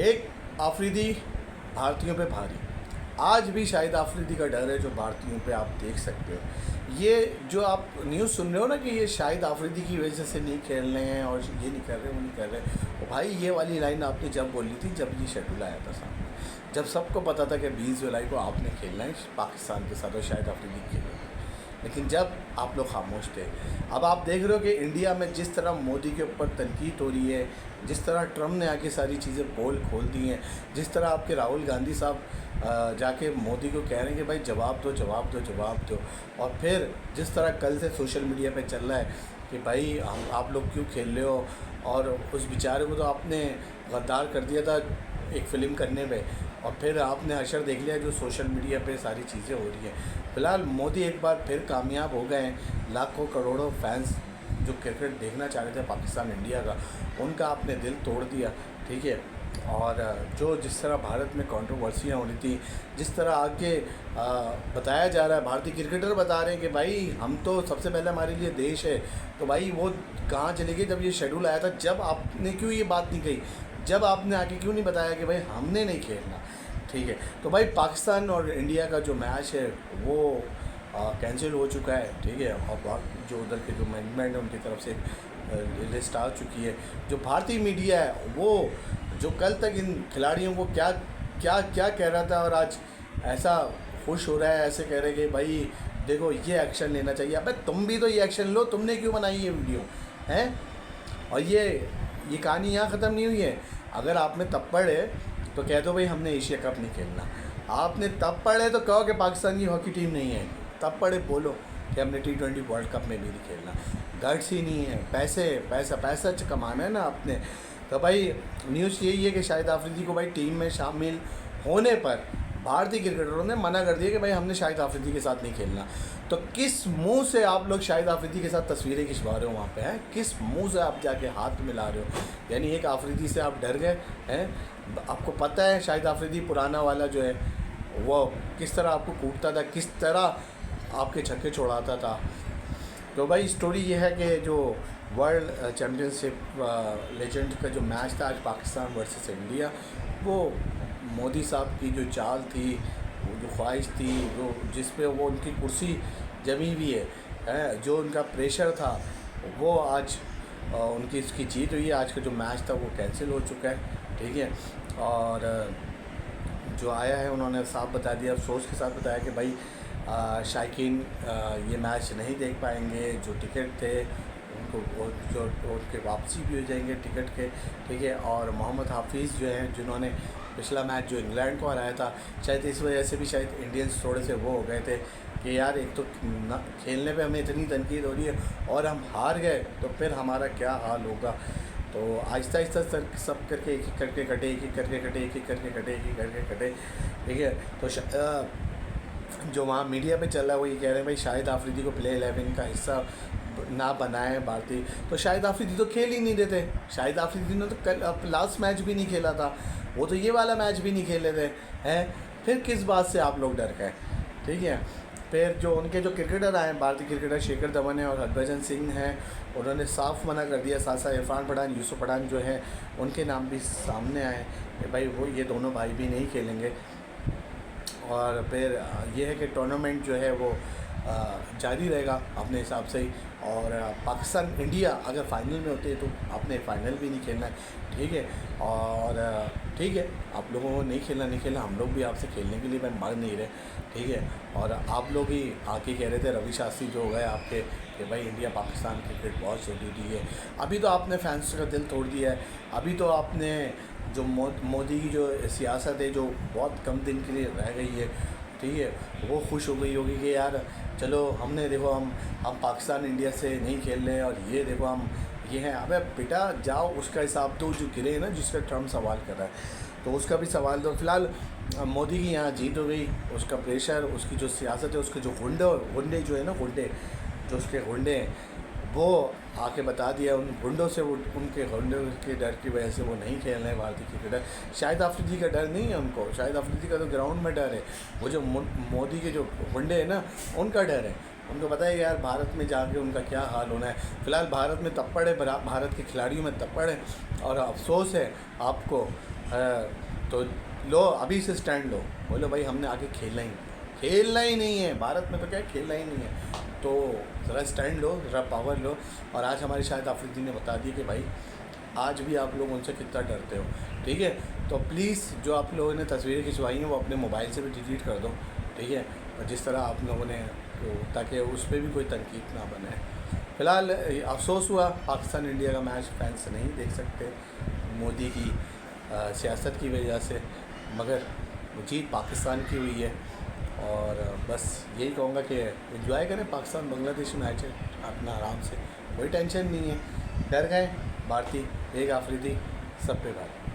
एक आफरीदी भारतीयों पे भारी। आज भी शायद आफरीदी का डर है जो भारतीयों पे आप देख सकते हो। ये जो आप न्यूज़ सुन रहे हो ना कि ये शायद आफरीदी की वजह से नहीं खेल रहे हैं और ये नहीं कर रहे वो नहीं कर रहे, तो भाई ये वाली लाइन आपने जब बोली थी जब ये शेड्यूल आया था सामने, जब सबको पता था कि 20 जुलाई को आपने खेलना है पाकिस्तान के साथ और शायद आफरीदी खेलेंगे, लेकिन जब आप लोग खामोश थे। अब आप देख रहे हो कि इंडिया में जिस तरह मोदी के ऊपर तनकीद हो रही है, जिस तरह ट्रम्प ने आके सारी चीज़ें पोल खोल दी हैं, जिस तरह आपके राहुल गांधी साहब जाके मोदी को कह रहे हैं कि भाई जवाब दो जवाब दो जवाब दो, और फिर जिस तरह कल से सोशल मीडिया पे चल रहा है कि भाई हम आप लोग क्यों खेल रहे हो, और उस बेचारे को तो आपने गद्दार कर दिया था एक फ़िल्म करने पे, और फिर आपने अशर देख लिया जो सोशल मीडिया पे सारी चीज़ें हो रही हैं। फ़िलहाल मोदी एक बार फिर कामयाब हो गए हैं। लाखों करोड़ों फैंस जो क्रिकेट देखना चाह रहे थे पाकिस्तान इंडिया का, उनका आपने दिल तोड़ दिया, ठीक है। और जो जिस तरह भारत में कंट्रोवर्सियाँ हो रही थी, जिस तरह आगे बताया जा रहा है, भारतीय क्रिकेटर बता रहे हैं कि भाई हम तो सबसे पहले हमारे लिए देश है, तो भाई वो कहाँ चले गए जब ये शेड्यूल आया था? जब आपने क्यों ये बात नहीं कही? जब आपने आके क्यों नहीं बताया कि भाई हमने नहीं खेलना? ठीक है, तो भाई पाकिस्तान और इंडिया का जो मैच है वो कैंसिल हो चुका है, ठीक है। और जो उधर के जो मैनेजमेंट है उनकी तरफ से लिस्ट आ चुकी है। जो भारतीय मीडिया है वो जो कल तक इन खिलाड़ियों को क्या क्या क्या कह रहा था और आज ऐसा खुश हो रहा है, ऐसे कह रहे हैं कि भाई देखो ये एक्शन लेना चाहिए। अबे तुम भी तो ये एक्शन लो, तुमने क्यों बनाई ये वीडियो हैं? और ये कहानी यहाँ ख़त्म नहीं हुई है। अगर आपने तब पढ़े तो कह दो भाई हमने एशिया कप नहीं खेलना। आपने तब पढ़े तो कहो कि पाकिस्तान की हॉकी टीम नहीं है। तब पढ़े बोलो कि हमने T20 वर्ल्ड कप में भी नहीं खेलना। गट्स ही नहीं है, पैसा कमाना है ना आपने। तो भाई न्यूज़ यही है कि शाहिद आफरीदी को भाई टीम में शामिल होने पर भारतीय क्रिकेटरों ने मना कर दिया कि भाई हमने शाहिद आफरीदी के साथ नहीं खेलना। तो किस मुंह से आप लोग शाहिद आफरीदी के साथ तस्वीरें खिंचवा रहे हो वहाँ पे हैं? किस मुंह से आप जाके हाथ मिला रहे हो? यानी एक आफरीदी से आप डर गए हैं। आपको पता है शाहिद आफरीदी पुराना वाला जो है वो किस तरह आपको कूटता था, किस तरह आपके छक्के छोड़ाता था। तो भाई स्टोरी ये है कि जो वर्ल्ड चैम्पियनशिप लेजेंड का जो मैच था आज पाकिस्तान वर्सेस इंडिया, वो मोदी साहब की जो चाल थी, वो जो ख्वाहिश थी, वो जिस पे वो उनकी कुर्सी जमी हुई है, जो उनका प्रेशर था, वो आज उनकी इसकी जीत हुई है। आज का जो मैच था वो कैंसिल हो चुका है, ठीक है। और जो आया है उन्होंने साफ बता दिया, अफसोस के साथ बताया कि भाई शायकीन ये मैच नहीं देख पाएंगे। जो टिकट थे उनको जो उनके वापसी भी हो जाएंगे टिकट के, ठीक है। और मोहम्मद हाफिज़ जो हैं जिन्होंने पिछला मैच जो इंग्लैंड को हराया था, शायद इस वजह से भी शायद इंडियंस थोड़े से वो हो गए थे कि यार एक तो खेलने पे हमें इतनी तनकीद हो रही है और हम हार गए तो फिर हमारा क्या हाल होगा। तो आहिस्ता आहिस्ता सब करके एक एक करके कटे, एक एक करके कटे, एक एक करके कटे, एक एक करके कटे, ठीक है। तो जो वहाँ मीडिया पे चल रहा है वो ये कह रहे हैं भाई शाहिद आफरीदी को प्ले 11 का हिस्सा ना बनाए भारतीय। तो शाहिद आफरीदी तो खेल ही नहीं देते। शाहिद आफरीदी ने तो कल लास्ट मैच भी नहीं खेला था, वो तो ये वाला मैच भी नहीं खेले थे हैं। फिर किस बात से आप लोग डर गए, ठीक है। फिर जो उनके जो क्रिकेटर आए भारतीय क्रिकेटर शिखर धवन है और हरभजन सिंह हैं, उन्होंने साफ मना कर दिया। साथ साथ इरफान पठान, यूसुफ पठान जो हैं उनके नाम भी सामने आए कि भाई वो ये दोनों भाई भी नहीं खेलेंगे। और फिर ये है कि टूर्नामेंट जो है वो जारी रहेगा अपने हिसाब से ही। और पाकिस्तान इंडिया अगर फाइनल में होते हैं तो आपने फाइनल भी नहीं खेलना है, ठीक है। और ठीक है, आप लोगों को नहीं खेलना, हम लोग भी आपसे खेलने के लिए भाई मर नहीं रहे, ठीक है। और आप लोग ही आके कह रहे थे रवि शास्त्री जो हो गए आपके कि भाई इंडिया पाकिस्तान क्रिकेट बहुत ज़रूरी है। अभी तो आपने फैंस का दिल तोड़ दिया है। अभी तो आपने जो मोदी की जो सियासत है जो बहुत कम दिन के लिए रह गई है, ठीक है, वो खुश हो गई होगी कि यार चलो हमने देखो हम पाकिस्तान इंडिया से नहीं खेल रहे और ये देखो हम ये हैं। अबे बेटा जाओ उसका हिसाब दो जो गिरे हैं ना, जिसका ट्रम्प सवाल कर रहा है तो उसका भी सवाल दो। फिलहाल मोदी की यहाँ जीत हो गई, उसका प्रेशर, उसकी जो सियासत है, उसके जो गुंडे जो है ना, जो उसके गुंडे हैं वो आके बता दिया उन गुंडों से, वो उनके गुंडों के डर की वजह से वो नहीं खेल रहे हैं भारतीय क्रिकेटर। शाहिद आफरीदी का डर नहीं है उनको, शाहिद आफरीदी का तो ग्राउंड में डर है। वो जो मोदी के जो गुंडे हैं ना उनका डर है। उनको पता है यार भारत में जाके उनका क्या हाल होना है। फ़िलहाल भारत में तप्पड़ है, भारत के खिलाड़ियों में तप्पड़ है और अफसोस है आपको। तो लो अभी से स्टैंड लो, बोलो भाई हमने आगे खेलना ही नहीं है, भारत में तो क्या खेलना ही नहीं है। तो ज़रा स्टैंड लो, ज़रा पावर लो। और आज हमारी शाहिद आफरीदी ने बता दी कि भाई आज भी आप लोग उनसे कितना डरते हो, ठीक है। तो प्लीज़ जो आप लोगों ने तस्वीरें खिंचवाई हैं वो अपने मोबाइल से भी डिलीट कर दो, ठीक है। और जिस तरह आप लोगों ने तो ताकि उस पर भी कोई तनकीद ना बने। फ़िलहाल अफसोस हुआ पाकिस्तान इंडिया का मैच फैंस नहीं देख सकते मोदी की सियासत की वजह से, मगर जीत पाकिस्तान की हुई है। और बस यही कहूँगा कि एंजॉय करें पाकिस्तान बांग्लादेश मैच है अपना आराम से, कोई टेंशन नहीं है। डर गए भारतीय, एक आफरीदी सब पे भारी।